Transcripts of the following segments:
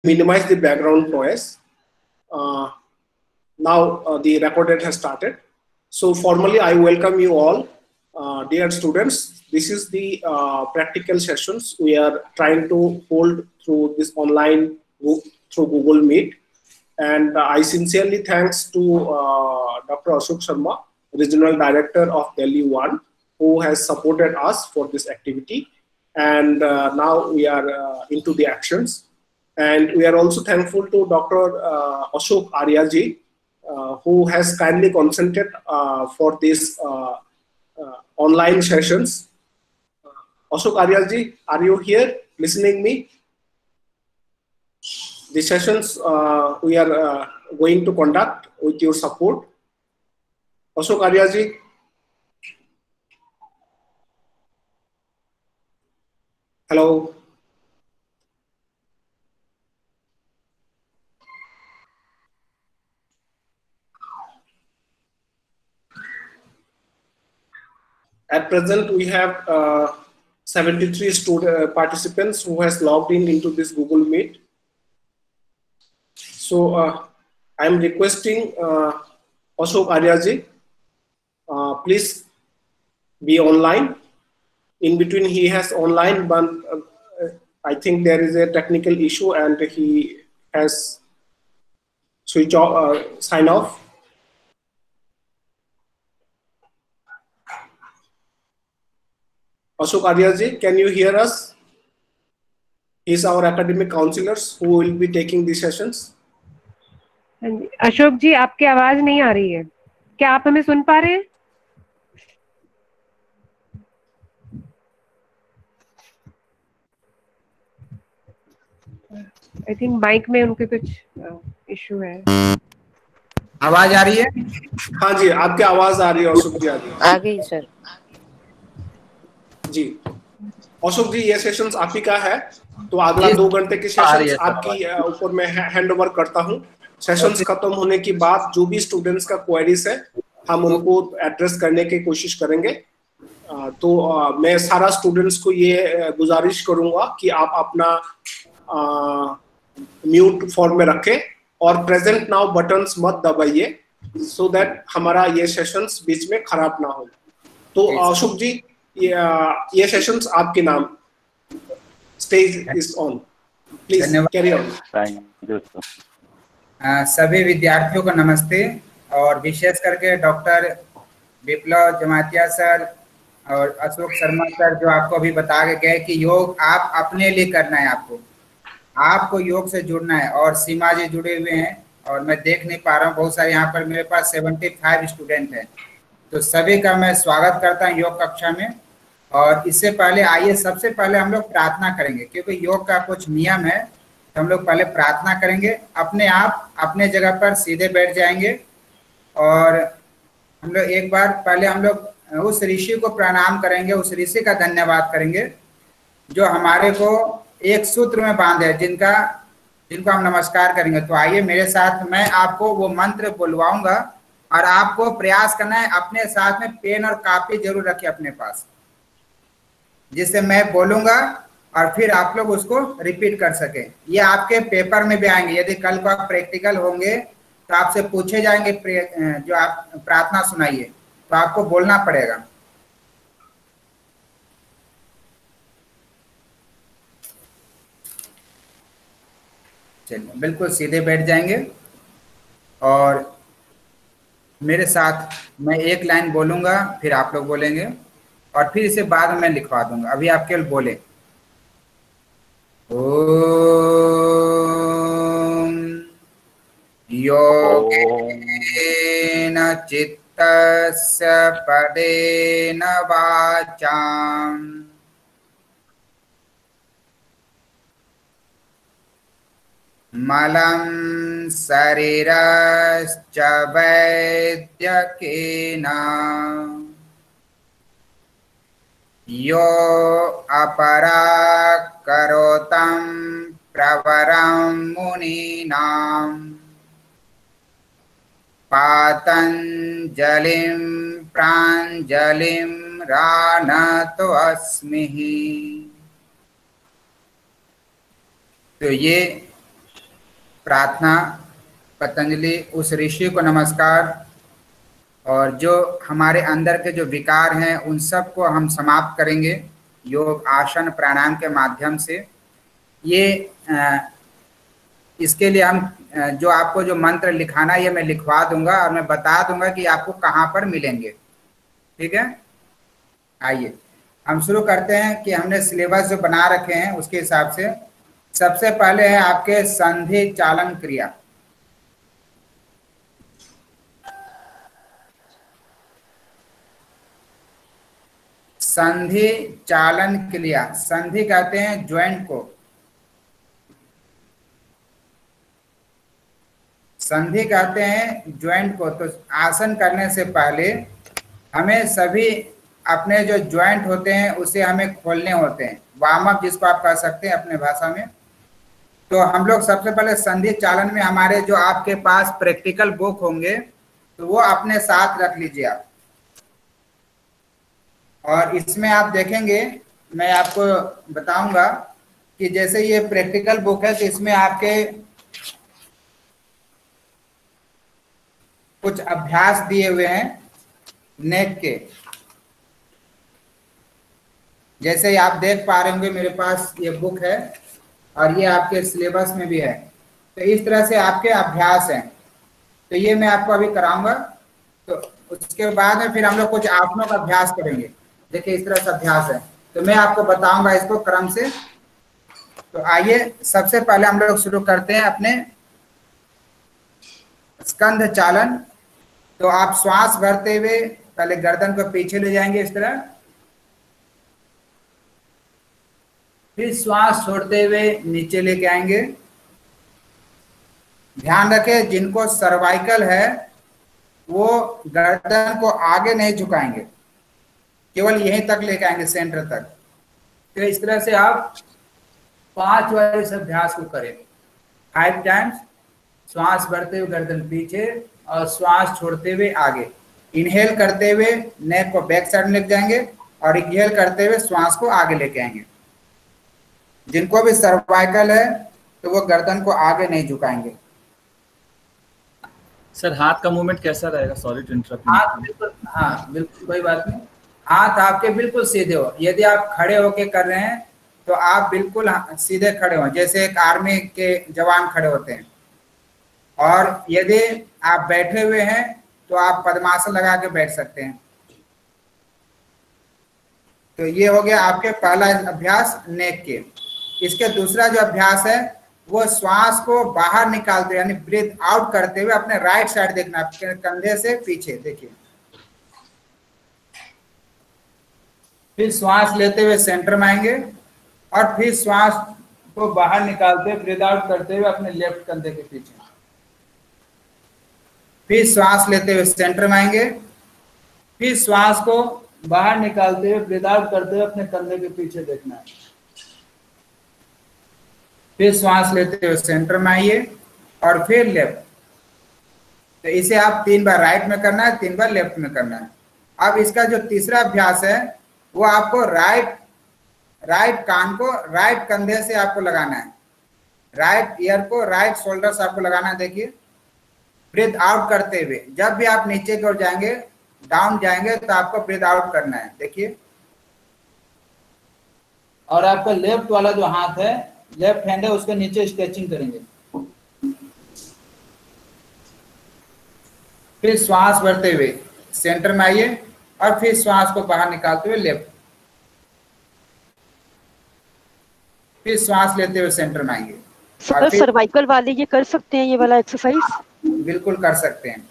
minimize the background noise. Now the recording has started. So formally, I welcome you all, dear students. This is the practical sessions we are trying to hold through this online through Google Meet. And I sincerely thanks to Dr. Ashok Sharma, Regional Director of Delhi 1, who has supported us for this activity. And now we are into the actions. And we are also thankful to Dr. Ashok Arya ji, who has kindly consented for this online sessions. Ashok Arya ji, are you here listening me? The sessions we are going to conduct with your support. Ashok Arya ji. Hello. At present, we have 73 participants who has logged in into this Google Meet. So I am requesting Ashok Arya ji, please be online. In between, he has online, but I think there is a technical issue and he has switch off, sign off. Ashok Arya ji, can you hear us? He is our academic counselors who will be taking these sessions. Ashok जी, आपकी आवाज नहीं आ रही है, क्या आप हमें सुन पा रहे हैं? आई थिंक माइक में उनके कुछ इशू है। आवाज आ रही है? हाँ जी, आपकी आवाज आ रही है अशोक जी। आ गई सर जी। अशोक जी, ये सेशंस आप ही का है, तो अगला 2 घंटे के सेशंस आपकी ऊपर मैं हैंड ओवर करता हूँ। सेशंस खत्म होने के बाद जो भी स्टूडेंट्स का क्वेरीज है, हम उनको एड्रेस करने की कोशिश करेंगे। तो मैं सारा स्टूडेंट्स को ये गुजारिश करूंगा कि आप अपना म्यूट फॉर्म में रखें और प्रेजेंट नाउ बटन्स मत दबाइए, सो दैट हमारा ये सेशंस बीच में खराब ना हो। तो अशोक जी, ये सेशंस आपके नाम, stage is on, please carry on. Thank you. सभी विद्यार्थियों को नमस्ते, और विशेष करके डॉक्टर विप्लव जमातिया सर और अशोक शर्मा सर, जो आपको अभी बता के गए कि योग आप अपने लिए करना है, आपको योग से जुड़ना है। और सीमा जी जुड़े हुए हैं, और मैं देख नहीं पा रहा हूँ, बहुत सारे यहाँ पर मेरे पास 75 स्टूडेंट हैं, तो सभी का मैं स्वागत करता हूँ योग कक्षा में। और इससे पहले आइए सबसे पहले हम लोग प्रार्थना करेंगे, क्योंकि योग का कुछ नियम है, तो हम लोग पहले प्रार्थना करेंगे। अपने आप अपने जगह पर सीधे बैठ जाएंगे, और हम लोग एक बार पहले हम लोग उस ऋषि को प्रणाम करेंगे, उस ऋषि का धन्यवाद करेंगे जो हमारे को एक सूत्र में बांधे, जिनको हम नमस्कार करेंगे। तो आइए मेरे साथ, मैं आपको वो मंत्र बुलवाऊंगा और आपको प्रयास करना है अपने साथ में पेन और कापी जरूर रखिए अपने पास, जिससे मैं बोलूंगा और फिर आप लोग उसको रिपीट कर सके। ये आपके पेपर में भी आएंगे, यदि कल को आप प्रैक्टिकल होंगे तो आपसे पूछे जाएंगे जो आप प्रार्थना सुनाइए, तो आपको बोलना पड़ेगा। चलिए बिल्कुल सीधे बैठ जाएंगे, और मेरे साथ मैं एक लाइन बोलूंगा, फिर आप लोग बोलेंगे, और फिर इसे बाद में मैं लिखवा दूंगा। अभी आप केवल बोले ओम योगेन चित्तस्य पदेन वाचाम मलं शरीरश्च वैद्यकेन यो अपराकरोतं प्रवरं मुनीनां पातञ्जलिं प्राञ्जलिं रानतो अस्मि। तो ये प्रार्थना, पतंजलि उस ऋषि को नमस्कार, और जो हमारे अंदर के जो विकार हैं उन सब को हम समाप्त करेंगे योग, आसन, प्राणायाम के माध्यम से। ये इसके लिए हम जो आपको जो मंत्र लिखाना ये मैं लिखवा दूंगा और मैं बता दूंगा कि आपको कहाँ पर मिलेंगे। ठीक है, आइए हम शुरू करते हैं कि हमने सिलेबस जो बना रखे हैं उसके हिसाब से। सबसे पहले है आपके संधि चालन क्रिया। संधि चालन क्रिया, संधि कहते हैं ज्वाइंट को, संधि कहते हैं ज्वाइंट को। तो आसन करने से पहले हमें सभी अपने जो ज्वाइंट होते हैं उसे हमें खोलने होते हैं, वार्म अप जिसको आप कह सकते हैं अपने भाषा में। तो हम लोग सबसे पहले संधि चालन में हमारे जो आपके पास प्रैक्टिकल बुक होंगे तो वो अपने साथ रख लीजिए आप। और इसमें आप देखेंगे, मैं आपको बताऊंगा कि जैसे ये प्रैक्टिकल बुक है तो इसमें आपके कुछ अभ्यास दिए हुए हैं नेक के। जैसे आप देख पा रहे होंगे मेरे पास ये बुक है और ये आपके सिलेबस में भी है। तो इस तरह से आपके अभ्यास हैं, तो ये मैं आपको अभी कराऊंगा। तो उसके बाद में फिर हम लोग कुछ आसनों का अभ्यास करेंगे। देखिए इस तरह से अभ्यास है, तो मैं आपको बताऊंगा इसको क्रम से। तो आइए सबसे पहले हम लोग शुरू करते हैं अपने स्कंध चालन। तो आप श्वास भरते हुए पहले गर्दन को पीछे ले जाएंगे इस तरह, फिर श्वास छोड़ते हुए नीचे लेके आएंगे। ध्यान रखें जिनको सर्वाइकल है वो गर्दन को आगे नहीं झुकाएंगे, केवल यहीं तक लेके आएंगे सेंटर तक। तो इस तरह से आप 5 बार इस अभ्यास को करें 5 टाइम्स। श्वास भरते हुए गर्दन पीछे और श्वास छोड़ते हुए आगे। इनहेल करते हुए नेक को बैक साइड में लेके जाएंगे और एक्सहेल करते हुए श्वास को आगे लेके आएंगे। जिनको भी सर्वाइकल है तो वो गर्दन को आगे नहीं झुकाएंगे। सर हाथ का मूवमेंट कैसा रहेगा? Sorry to interrupt. हाथ बिल्कुल, हाँ बिल्कुल कोई बात नहीं। हाथ आपके बिल्कुल सीधे हो। यदि आप खड़े होके कर रहे हैं तो आप बिल्कुल सीधे खड़े हो, जैसे एक आर्मी के जवान खड़े होते हैं। और यदि आप बैठे हुए हैं तो आप पद्मासन लगा के बैठ सकते हैं। तो ये हो गया आपके पहला अभ्यास नेक के। इसके दूसरा जो अभ्यास है वो श्वास को बाहर निकालते यानी ब्रीथ आउट करते हुए अपने राइट साइड देखना, कंधे से पीछे देखिए। फिर श्वास लेते हुए सेंटर में आएंगे और फिर श्वास को बाहर निकालते हुए ब्रीथ आउट करते हुए अपने लेफ्ट कंधे के पीछे। फिर श्वास लेते हुए सेंटर में आएंगे, फिर श्वास को बाहर निकालते हुए ब्रीथ आउट करते हुए अपने कंधे के पीछे देखना है। फिर श्वास लेते हुए सेंटर में आइए और फिर लेफ्ट। तो इसे आप 3 बार राइट में करना है, 3 बार लेफ्ट में करना है। अब इसका जो तीसरा अभ्यास है वो आपको राइट कान को राइट कंधे से आपको लगाना है, राइट ईयर को राइट शोल्डर से आपको लगाना है। देखिए ब्रीथ आउट करते हुए जब भी आप नीचे की ओर जाएंगे, डाउन जाएंगे तो आपको ब्रीथ आउट करना है। देखिए, और आपका लेफ्ट वाला जो हाथ है, लेफ्ट हैंड है, उसके नीचे स्ट्रेचिंग करेंगे। फिर श्वास भरते हुए सेंटर में आइए और फिर श्वास को बाहर निकालते हुए लेफ्ट। फिर श्वास लेते हुए सेंटर में आएंगे। सर सर्वाइकल वाले ये कर सकते हैं ये वाला एक्सरसाइज? बिल्कुल कर सकते हैं।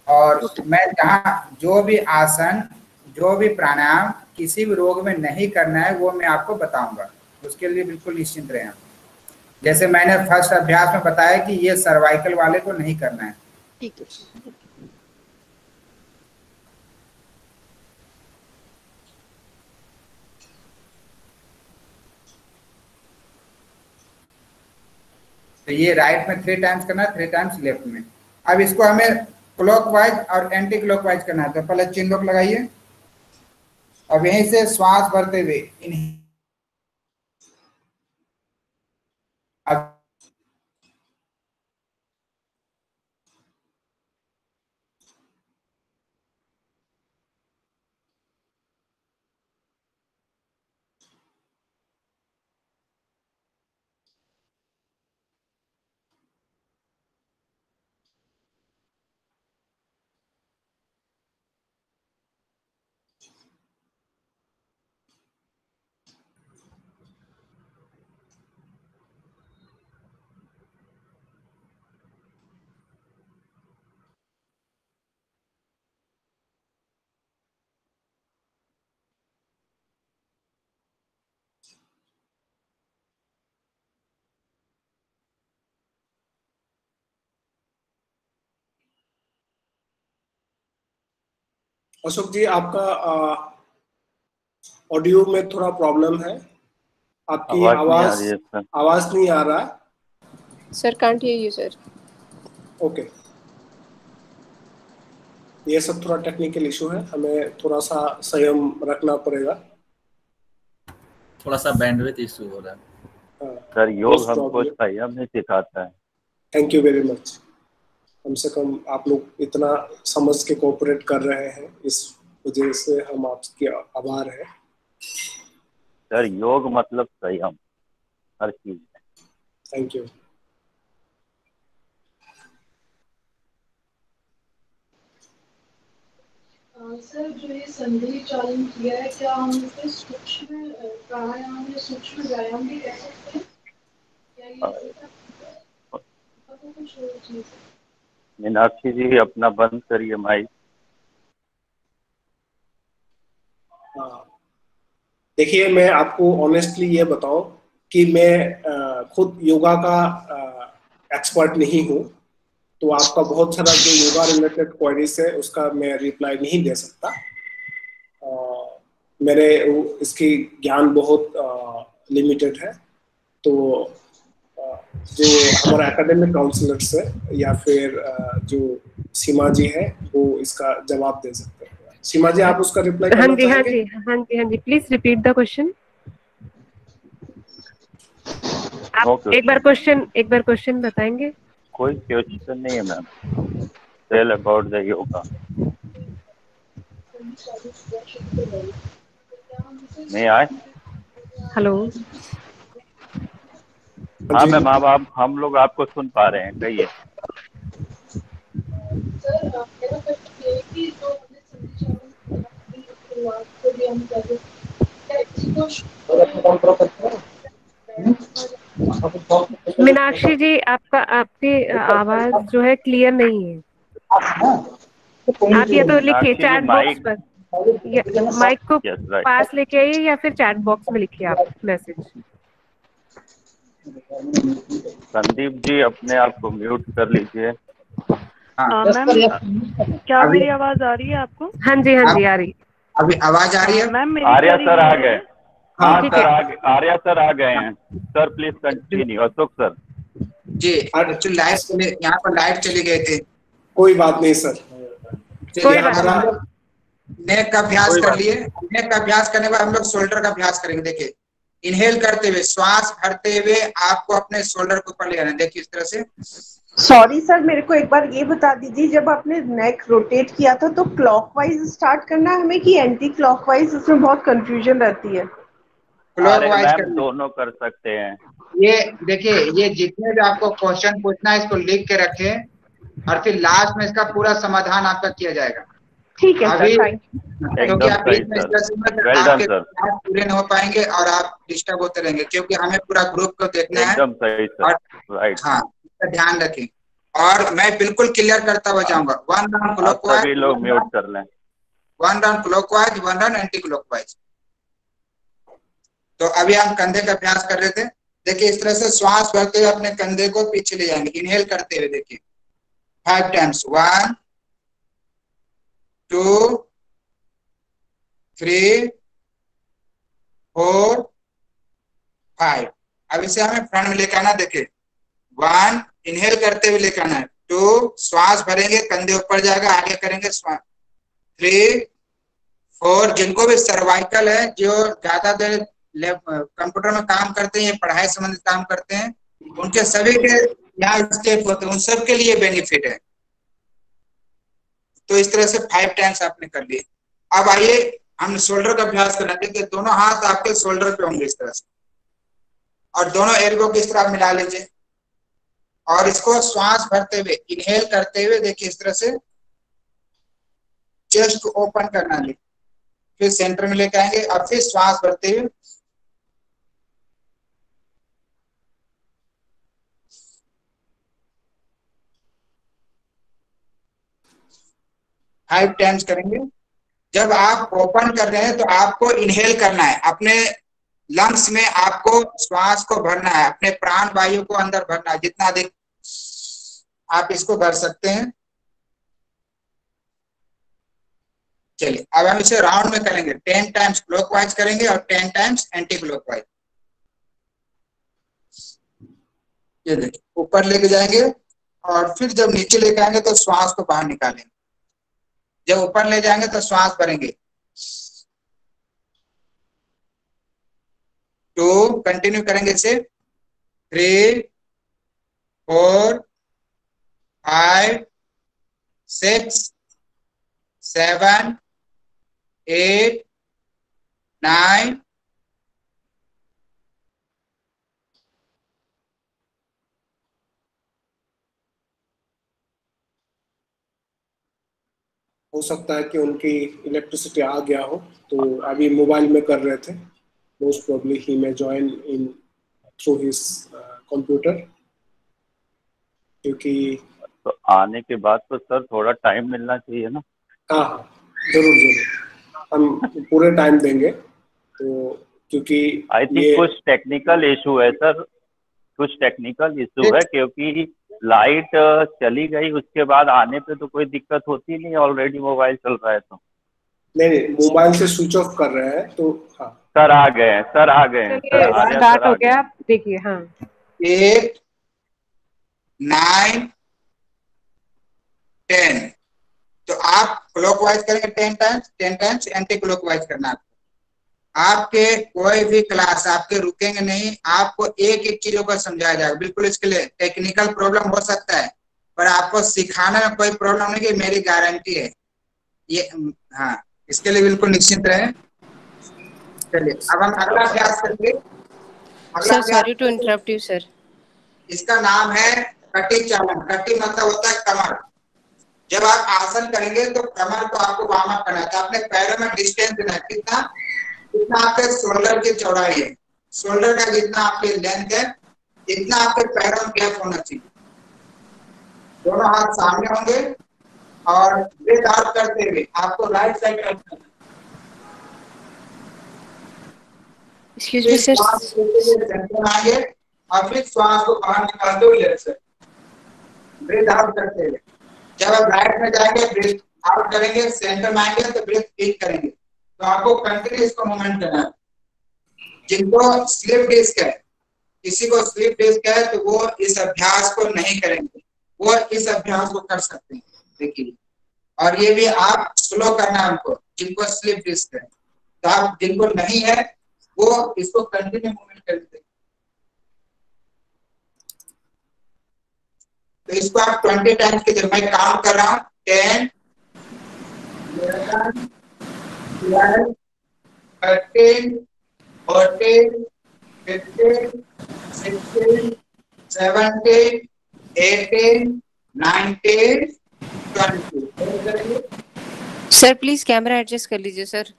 और मैं जहाँ जो भी आसन, जो भी प्राणायाम किसी भी रोग में नहीं करना है वो मैं आपको बताऊंगा, उसके लिए बिल्कुल निश्चिंत रहें। जैसे मैंने फर्स्ट अभ्यास में बताया कि ये सर्वाइकल वाले को नहीं करना है। ठीक है। तो ये राइट में 3 टाइम्स करना है, 3 टाइम्स लेफ्ट में। अब इसको हमें क्लॉकवाइज और एंटी क्लॉकवाइज करना है। तो पहले चिन लॉक लगाइए, अब यहीं से श्वास भरते हुए अब अशोक जी, आपका ऑडियो में थोड़ा प्रॉब्लम है, आपकी आवाज नहीं आ रही है सर। आवाज नहीं आ रहा। Sir, can't hear you, sir. Okay, ये सब थोड़ा टेक्निकल इशू है, हमें थोड़ा सा संयम रखना पड़ेगा। थोड़ा सा बैंडविड्थ इशू हो रहा है। सर योग हमको संयम नहीं सिखाता है। Thank you very much. कम से कम आप लोग इतना समझ के कोऑपरेट कर रहे हैं, इस वजह से हम आपके आभार हैं। सर योग मतलब संयम हर चीज में। Thank you. सर, जो ये संधि चालन किया है, क्या हम इसे सूक्ष्म प्राणायाम या सूक्ष्म व्यायाम भी कह सकते हैं? क्या ये कुछ और चीज है? मीनाक्षी जी अपना बंद करिए माइक। देखिए, मैं आपको ऑनेस्टली ये बताऊं कि मैं खुद योगा का एक्सपर्ट नहीं हूं, तो आपका बहुत सारा जो योगा रिलेटेड क्वेरीज है उसका मैं रिप्लाई नहीं दे सकता। मेरे इसकी ज्ञान बहुत लिमिटेड है, तो जो हमारा एकेडमिक काउंसलर्स है या फिर जो सीमा जी है वो इसका जवाब दे सकते हैं। सीमा जी, आप उसका रिप्लाई करना चाहेंगे? हाँ जी, प्लीज रिपीट द क्वेश्चन। आप एक बार क्वेश्चन बताएंगे? कोई क्वेश्चन नहीं है ma'am. Tell about the yoga. मैं आए। हेलो। हाँ मैम, अब हम लोग आपको सुन पा रहे हैं, कहिए। सर, मेरा प्रश्न ये है कि जो हमने संधि चालन शुरुआत को भी हम कर रहे हैं, क्या इसी को मीनाक्षी जी, आपकी आवाज जो है क्लियर नहीं है। आप या तो लिखिए चैट बॉक्स पर, माइक को पास लेके आइए या फिर चैट बॉक्स में लिखिए आप मैसेज। संदीप जी अपने आप को म्यूट कर लीजिए। मैम, क्या मेरी आवाज आ रही है आपको? हाँ जी आ रही। अभी आवाज आ रही है? मैम आर्या सर आ गए। हाँ ठीक सर, है। आर्या सर आ गए हैं। Sir please continue. Ashok sir ji, actually live यहाँ पर लाइव चले गए थे। कोई बात नहीं सर, कोई बात नहीं। नेक का अभ्यास कर लिए। नेक का अभ्यास करने के बाद हम लोग शोल्डर का अभ्यास करेंगे। देखिए, इनहेल करते हुए, श्वास भरते हुए आपको अपने शोल्डर के ऊपर ले आना है। देखिए इस तरह से। सॉरी सर, मेरे को एक बार ये बता दीजिए, जब आपने नेक रोटेट किया था तो क्लॉकवाइज स्टार्ट करना है हमें कि एंटी क्लॉकवाइज? इसमें बहुत कंफ्यूजन रहती है। क्लॉकवाइज मैम करना, दोनों कर सकते हैं। ये देखिए, ये जितने भी आपको क्वेश्चन पूछना है इसको लिख के रखें और फिर लास्ट में इसका पूरा समाधान आपका किया जाएगा। ठीक है अभी सर, क्योंकि आप बीच में आपके क्लास पूरे नहीं हो पाएंगे और आप डिस्टर्ब होते रहेंगे, क्योंकि हमें पूरा ग्रुप को देखना है। एकदम सही सर, राइट। हाँ, इसका ध्यान रखें और मैं बिल्कुल क्लियर करता हुआ जाऊंगा। 1 राउंड क्लॉकवाइज, सभी लोग म्यूट कर लें। 1 round clockwise, 1 round anti clockwise. तो अभी हम कंधे का अभ्यास कर रहे थे। देखिए इस तरह से श्वास भरते हुए अपने कंधे को पीछे ले जाएंगे। इनहेल करते हुए देखिए 5 टाइम्स, 1 2 3 4 5। अब इसे हमें फ्रंट में लेकर आना। देखिए 1 इनहेल करते हुए लेकर आना है, 2 श्वास भरेंगे, कंधे ऊपर जाएगा, आगे करेंगे श्वास, 3 4। जिनको भी सर्वाइकल है, जो ज्यादा देर कंप्यूटर में काम करते हैं, पढ़ाई संबंधित काम करते हैं, उनके सभी के यहाँ स्टेप होते हैं, उन सब के लिए बेनिफिट है। तो इस तरह से 5 टाइम्स आपने कर लिए। अब आइए हम शोल्डर का अभ्यास करना। देखिए दोनों हाथ आपके शोल्डर पे होंगे इस तरह से, और दोनों एल्बो को इस तरह मिला लीजिए और इसको श्वास भरते हुए, इनहेल करते हुए देखिए इस तरह से चेस्ट को ओपन करना है। फिर सेंटर में लेकर आएंगे और फिर श्वास भरते हुए फाइव टाइम्स करेंगे। जब आप ओपन कर रहे हैं तो आपको इनहेल करना है, अपने लंग्स में आपको श्वास को भरना है, अपने प्राण वायु को अंदर भरना है, जितना अधिक आप इसको भर सकते हैं। चलिए अब हम इसे राउंड में करेंगे, 10 टाइम्स क्लॉकवाइज करेंगे और 10 टाइम्स एंटी क्लॉकवाइज। ये देखिए ऊपर लेके जाएंगे और फिर जब नीचे लेके आएंगे तो श्वास को बाहर निकालेंगे, जब ऊपर ले जाएंगे तो श्वास भरेंगे। 2 कंटिन्यू करेंगे इसे, 3 4 5 6 7 8 9 हो सकता है कि उनकी इलेक्ट्रिसिटी आ गया हो, तो अभी मोबाइल में कर रहे थे। Most probably he may join in through his computer, क्योंकि तो आने के बाद तो सर थोड़ा टाइम मिलना चाहिए ना। हाँ जरूर जरूर, हम पूरे टाइम देंगे। तो क्योंकि आई थिंक कुछ टेक्निकल इशू है सर, कुछ टेक्निकल इशू है, क्योंकि लाइट चली गई उसके बाद आने पे तो कोई दिक्कत होती नहीं, ऑलरेडी मोबाइल चल रहा है तो। नहीं मोबाइल से स्विच ऑफ कर रहे हैं तो। हाँ सर आ गए हैं, सर आ गए हैं, सर आ गया, स्टार्ट हो गया, देखिए। हाँ 8 9 10। तो आप क्लॉकवाइज करेंगे 10 टाइम्स, 10 टाइम्स एंटी क्लॉकवाइज करना है। आपके कोई भी क्लास आपके रुकेंगे नहीं, आपको एक एक चीजों को समझाया जाएगा। बिल्कुल इसके लिए टेक्निकल प्रॉब्लम हो सकता है, पर आपको सिखाने में कोई प्रॉब्लम नहीं, कि मेरी गारंटी है ये। हाँ इसके लिए बिल्कुल निश्चिंत रहे। चलिए अब हम अगला अभ्यास करेंगे। Sir sorry to interrupt you sir. इसका नाम है कटी चालन। कटी मतलब होता है कमर। जब आप आसन करेंगे तो कमर को आपको वार्म अप करना है, तो अपने पैरों में डिस्टेंस देना है। कितना आपके शोल्डर की चौड़ाई है, शोल्डर का जितना आपकी लेंथ है इतना आपके पैरों में गैप होना चाहिए। दोनों हाथ सामने होंगे और ब्रीथ आउट करते हुए आपको राइट साइड करना है। एक्सक्यूज मी सर, आगे और फिर श्वास को बाहर निकालते हुए लेफ्ट से ब्रीथ आउट करते हुए। जब आप राइट में जाएंगे ब्रीथ आउट करेंगे, सेंटर में आएंगे तो ब्रीथ इन करेंगे। तो आपको कंटिन्यू इसको मूवमेंट करना है। जिनको स्लिप डिस्क है, किसी को स्लिप डिस्क है तो वो इस अभ्यास को नहीं करेंगे, वो इस अभ्यास को कर सकते हैं। देखिए, और ये भी आप स्लो करना है उनको, जिनको स्लिप डिस्क है। तो आप जिनको नहीं है वो इसको कंटिन्यू मूवमेंट करते हैं। तो इसको आप 20 टाइम्स के जब मैं काउंट कर रहा हूँ 10 11 12 13 14 15 16 17 18 19 20। सर प्लीज कैमरा एडजस्ट कर लीजिए सर।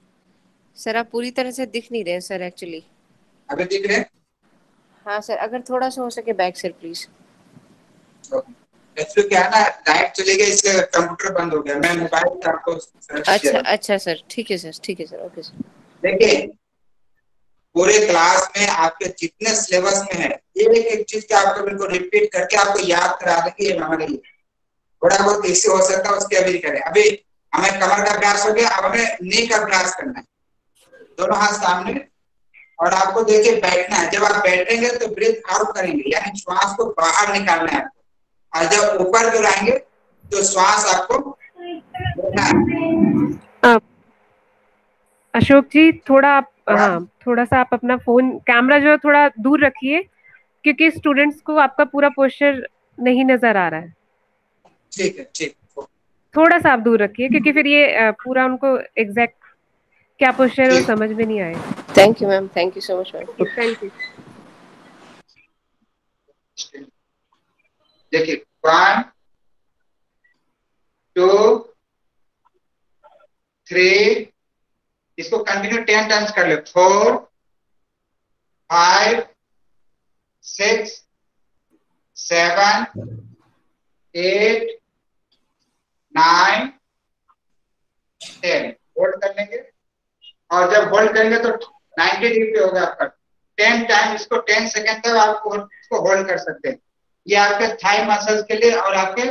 सर आप पूरी तरह से दिख नहीं रहे सर एक्चुअली। अभी दिख रहे? हाँ सर, अगर थोड़ा सा हो सके बैक सर प्लीज। एक्चुअली क्या है ना, लाइट चली गई इसलिए कंप्यूटर बंद हो गया। मैं मोबाइल से आपको अच्छा सर, ठीक है सर, ठीक है सर, ओके सर। देखिए पूरे क्लास में आपके जितने सिलेबस में है एक एक चीज के आपको बिल्कुल रिपीट करके आपको याद करा देंगे। ये मेमोरी थोड़ा बहुत इश्यू हो सकता है, उसके अभी करें। अभी हमें कमर का अभ्यास हो गया, अब हमें नी का अभ्यास करना है। दोनों हाथ सामने और आपको देखिए बैठना है। जब आप बैठेंगे तो ब्रीथ आउट करेंगे, यानी श्वास को बाहर निकालना है। और जब ऊपर गिराएंगे तो श्वास आपको लेना है। अशोक जी थोड़ा आप थोड़ा सा आप अपना फोन कैमरा जो है थोड़ा दूर रखिए, क्योंकि स्टूडेंट्स को आपका पूरा पोस्चर नहीं नजर आ रहा है। ठीक है, ठीक। थोड़ा सा आप दूर रखिए, क्योंकि फिर ये पूरा उनको एग्जैक्ट क्या पोस्चर है वो समझ में नहीं आए। Thank you ma'am, thank you so much ma'am. Thank you. देखिए 1 2 3, इसको कंटिन्यू 10 टाइम्स कर ले। 4 5 6 7 8 9 10 होल्ड कर लेंगे। और जब होल्ड करेंगे तो 90 डिग्री पे होगा आपका। 10 टाइम इसको 10 सेकेंड तक आप इसको होल्ड कर सकते हैं। ये आपके थाई मसल्स के लिए और आपके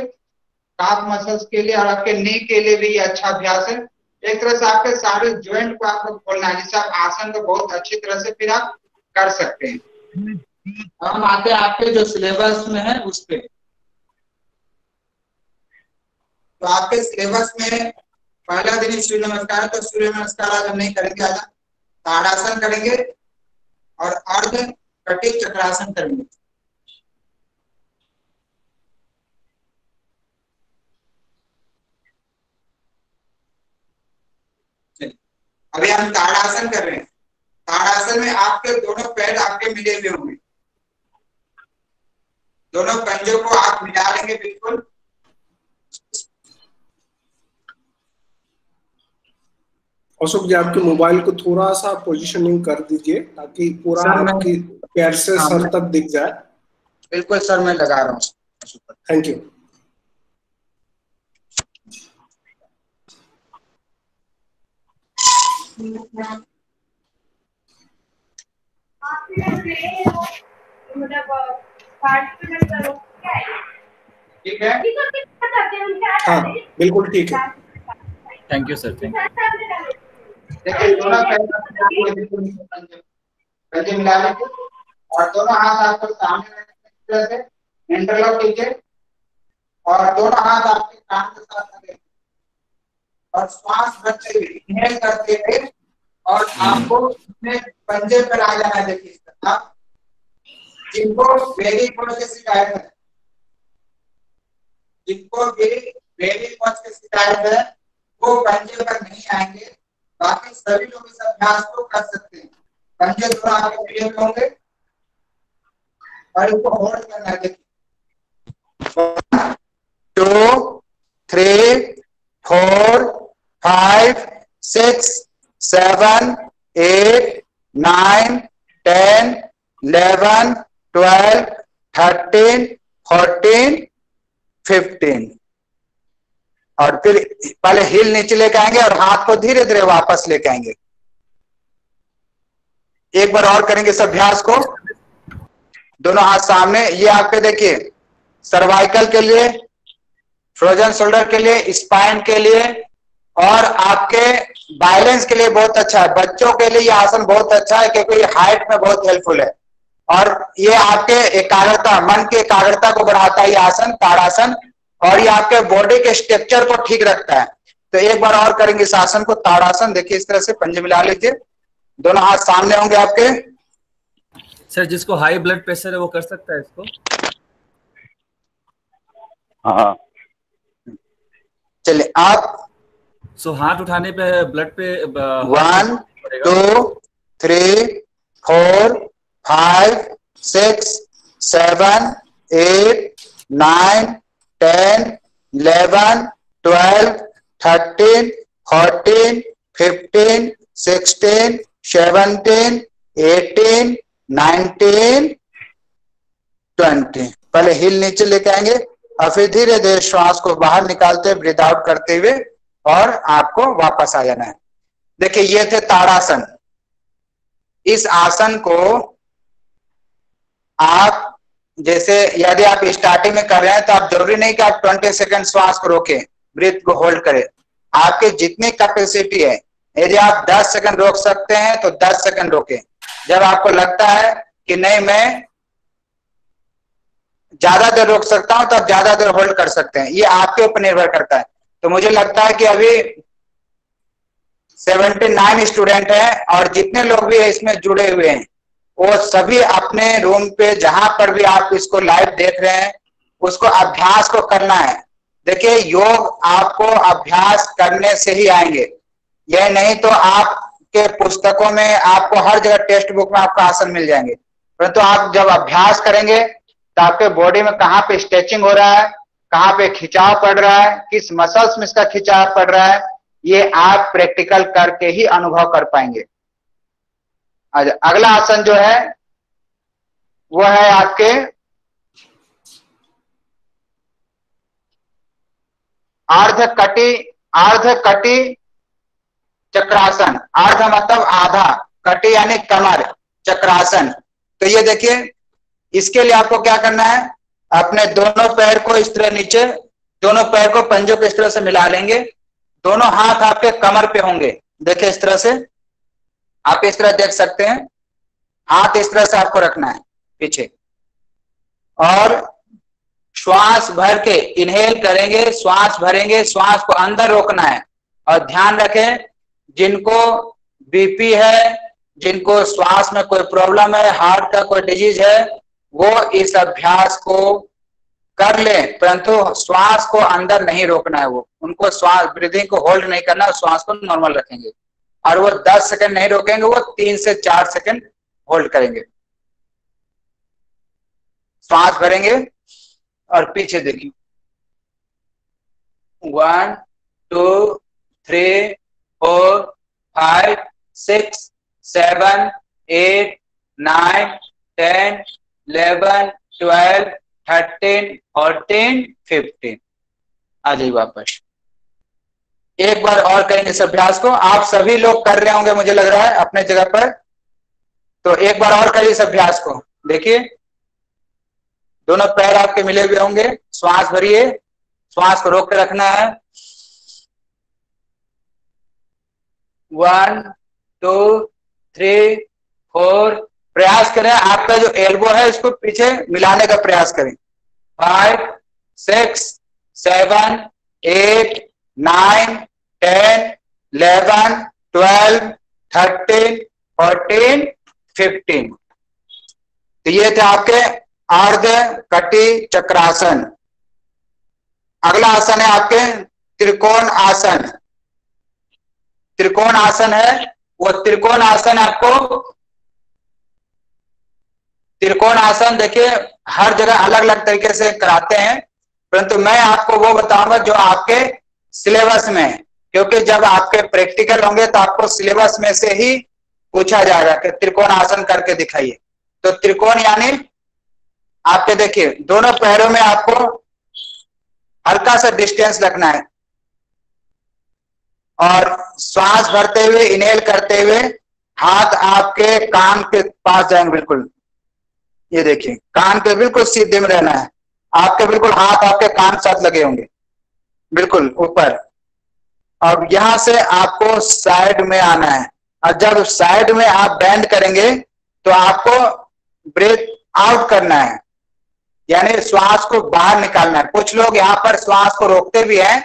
काफ मसल्स के लिए और आपके नी के लिए भी ये अच्छा अभ्यास है। एक तरह से आपके सारे ज्वाइंट को आपको खोलना है, जिससे आप आसन को बहुत अच्छी तरह से फिर आप कर सकते हैं। हम आते हैं आपके जो सिलेबस में है उस पे। तो आपके सिलेबस में पहला दिन सूर्य नमस्कार है, तो सूर्य नमस्कार आज हम नहीं करेंगे, आज ताड़ासन करेंगे और अर्ध कटी चक्रासन करेंगे। अभी हम ताड़ासन कर रहे हैं। ताड़ासन में आपके दोनों पैर आपके मिले हुए होंगे, दोनों पंजों को आप मिला लेंगे बिल्कुल। अशोक जी, आपके मोबाइल को थोड़ा सा पोजीशनिंग कर दीजिए ताकि पूरा आपकी पैर से सर तक दिख जाए। बिल्कुल सर, मैं लगा रहा हूँ। Thank you. ठीक है, हाँ बिल्कुल ठीक है। Thank you sir. देखिए दोनों पंजे मिला लेंगे और दोनों हाथ आपको सामने से इंटरलॉक कीजिए और दोनों हाथ आपके कान के साथ लगे और श्वास भरते हुए इनहेल करते हुए और आपको अपने पंजे पर आ जाना है। देखिए आप जिनको बेरी पोज की शिकायत है, जिनको बेरी पोज की शिकायत है वो पंजे पर नहीं आएंगे, बाकी सभी लोग इस अभ्यास को कर सकते हैं। पंजे दोनों आपके मिले हुए होंगे और इसको होल्ड करना है। 1 2 3 4 5 6 7 8 9 10 11 12 13 14 15 और फिर पहले हिल नीचे लेके आएंगे और हाथ को धीरे धीरे वापस लेके आएंगे। एक बार और करेंगे इस अभ्यास को। दोनों हाथ सामने, ये आपके देखिए सर्वाइकल के लिए, फ्रोजन शोल्डर के लिए, स्पाइन के लिए और आपके बैलेंस के लिए बहुत अच्छा है। बच्चों के लिए ये आसन बहुत अच्छा है क्योंकि हाइट में बहुत हेल्पफुल है और ये आपके एकाग्रता, मन की एकाग्रता को बढ़ाता है ये आसन, ताड़ासन, और ये आपके बॉडी के स्ट्रक्चर को ठीक रखता है। तो एक बार और करेंगे इस आसन को, ताड़ासन। देखिए इस तरह से पंजे मिला लीजिए, दोनों हाथ सामने होंगे आपके। सर जिसको हाई ब्लड प्रेशर है वो कर सकता है इसको? हाँ चलिए आप हाथ उठाने पे ब्लड पे 1 2 3 4 5 6 7 8 9 10 11 12 13 14 15 16 17 18 19 20। पहले हिल नीचे लेके आएंगे और फिर धीरे धीरे श्वास को बाहर निकालते हुए, ब्रीथ आउट करते हुए और आपको वापस आ जाना है। देखिए ये थे ताड़ासन। इस आसन को आप जैसे यदि आप स्टार्टिंग में कर रहे हैं तो आप जरूरी नहीं कि आप 20 सेकंड श्वास को रोकें, ब्रीथ को होल्ड करें। आपके जितनी कैपेसिटी है, यदि आप 10 सेकंड रोक सकते हैं तो 10 सेकंड रोकें। जब आपको लगता है कि नहीं मैं ज्यादा देर रोक सकता हूं तो आप ज्यादा देर होल्ड कर सकते हैं, ये आपके ऊपर निर्भर करता है। तो मुझे लगता है कि अभी 79 स्टूडेंट हैं और जितने लोग भी इसमें जुड़े हुए हैं वो सभी अपने रूम पे जहां पर भी आप इसको लाइव देख रहे हैं उसको अभ्यास को करना है। देखिए योग आपको अभ्यास करने से ही आएंगे, यह नहीं तो आपके पुस्तकों में आपको हर जगह टेक्स्ट बुक में आपको आसन मिल जाएंगे, परंतु आप जब अभ्यास करेंगे तो आपके बॉडी में कहाँ पे स्ट्रेचिंग हो रहा है, कहाँ पे खिंचाव पड़ रहा है, किस मसल्स में इसका खिंचाव पड़ रहा है, ये आप प्रैक्टिकल करके ही अनुभव कर पाएंगे। अगला आसन जो है वो है आपके अर्ध कटी चक्रासन। अर्ध मतलब आधा, कटी यानी कमर, चक्रासन। तो ये देखिए इसके लिए आपको क्या करना है, अपने दोनों पैर को इस तरह नीचे, दोनों पैर को पंजों को इस तरह से मिला लेंगे, दोनों हाथ आपके कमर पे होंगे। देखिए इस तरह से, आप इस तरह देख सकते हैं, हाथ इस तरह से आपको रखना है पीछे, और श्वास भर के इनहेल करेंगे, श्वास भरेंगे, श्वास को अंदर रोकना है। और ध्यान रखें, जिनको बीपी है, जिनको श्वास में कोई प्रॉब्लम है, हार्ट का कोई डिजीज है, वो इस अभ्यास को कर लें, परंतु श्वास को अंदर नहीं रोकना है। वो उनको श्वास ब्रीदिंग को होल्ड नहीं करना, श्वास को नॉर्मल रखेंगे, और वो 10 सेकंड नहीं रोकेंगे, वो 3 से 4 सेकंड होल्ड करेंगे। श्वास भरेंगे और पीछे देखिए, 1 2 3 4 5 6 7 8 9 10 11 12 13 14 15। आ जाइए वापस। एक बार और करेंगे इस अभ्यास को। आप सभी लोग कर रहे होंगे मुझे लग रहा है अपने जगह पर, तो एक बार और करिए इस अभ्यास को। देखिए दोनों पैर आपके मिले हुए होंगे, श्वास भरिए, श्वास को रोक के रखना है। 1 2 3 4, प्रयास करें आपका जो एल्बो है इसको पीछे मिलाने का प्रयास करें। 5 6 7 8 9 10 11 12 13 14 15। तो ये थे आपके अर्ध कटी चक्रासन। अगला आसन है आपके त्रिकोण आसन। त्रिकोण आसन है, वो त्रिकोण आसन आपको, त्रिकोण आसन देखिए हर जगह अलग अलग तरीके से कराते हैं, परंतु मैं आपको वो बताऊंगा जो आपके सिलेबस में है, क्योंकि जब आपके प्रैक्टिकल होंगे तो आपको सिलेबस में से ही पूछा जाएगा कि त्रिकोण आसन करके दिखाइए। तो त्रिकोण यानी आपके देखिए दोनों पैरों में आपको हल्का सा डिस्टेंस रखना है, और श्वास भरते हुए इनहेल करते हुए हाथ आपके कान के पास जाएंगे। बिल्कुल ये देखिए, कान के बिल्कुल सीधे में रहना है, आपके बिल्कुल हाथ आपके कान साथ लगे होंगे बिल्कुल ऊपर। अब यहां से आपको साइड में आना है, और जब साइड में आप बेंड करेंगे तो आपको ब्रेथ आउट करना है, यानी श्वास को बाहर निकालना है। कुछ लोग यहाँ पर श्वास को रोकते भी हैं,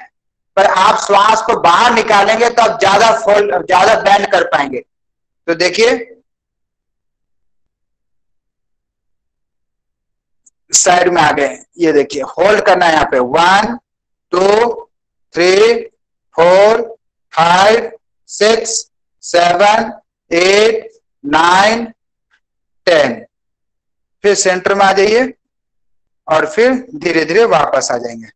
पर आप श्वास को बाहर निकालेंगे तो आप ज्यादा बेंड कर पाएंगे। तो देखिए साइड में आ गए, ये देखिए होल्ड करना है यहाँ पे। 1 2 3 4 5 6 7 8 9 10। फिर सेंटर में आ जाइए और फिर धीरे धीरे वापस आ जाएंगे।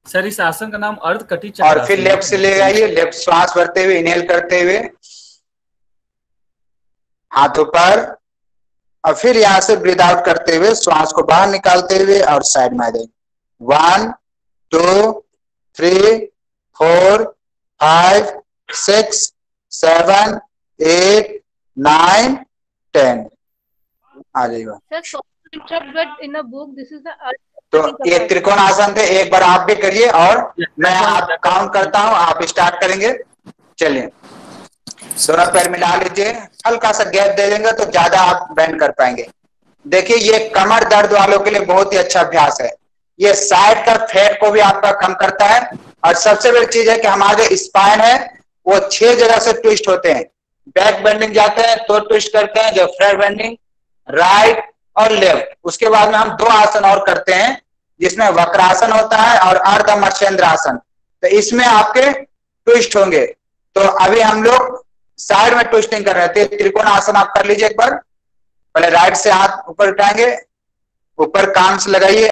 सर इस आसन का नाम अर्ध कटी चक्र। और फिर लेफ्ट से ले आइए, लेफ्ट श्वास भरते हुए इनहेल करते हुए हाथों पर, और फिर यहां से ब्रीथ आउट करते हुए श्वास को बाहर निकालते हुए और साइड में आ जाएंगे। 1 2 3 4 5 6 7 8 9 10। आ जाएगा। तो ये त्रिकोण आसन थे, एक बार आप भी करिए और मैं आप काउंट करता हूं, आप स्टार्ट करेंगे। चलिए दोनों पैर मिला लीजिए, हल्का सा गैप दे देंगे तो ज्यादा आप बेंड कर पाएंगे। देखिए ये कमर दर्द वालों के लिए बहुत ही अच्छा अभ्यास है, ये साइड का फैट को भी आपका कम करता है, और सबसे बड़ी चीज है कि हमारे स्पाइन है वो 6 जगह से ट्विस्ट होते हैं। बैक बेंडिंग जाते हैं तो ट्विस्ट करते हैं, जो फ्रंट बेंडिंग, राइट और लेफ्ट। उसके बाद में हम 2 आसन और करते हैं जिसमें वक्रासन होता है और अर्ध मत्स्येंद्र आसन। तो इसमें आपके ट्विस्ट होंगे। तो अभी हम लोग साइड में ट्विस्टिंग कर रहे थे। त्रिकोण आसन आप कर लीजिए एक बार। पहले राइट से हाथ ऊपर उठाएंगे, ऊपर कान से लगाइए,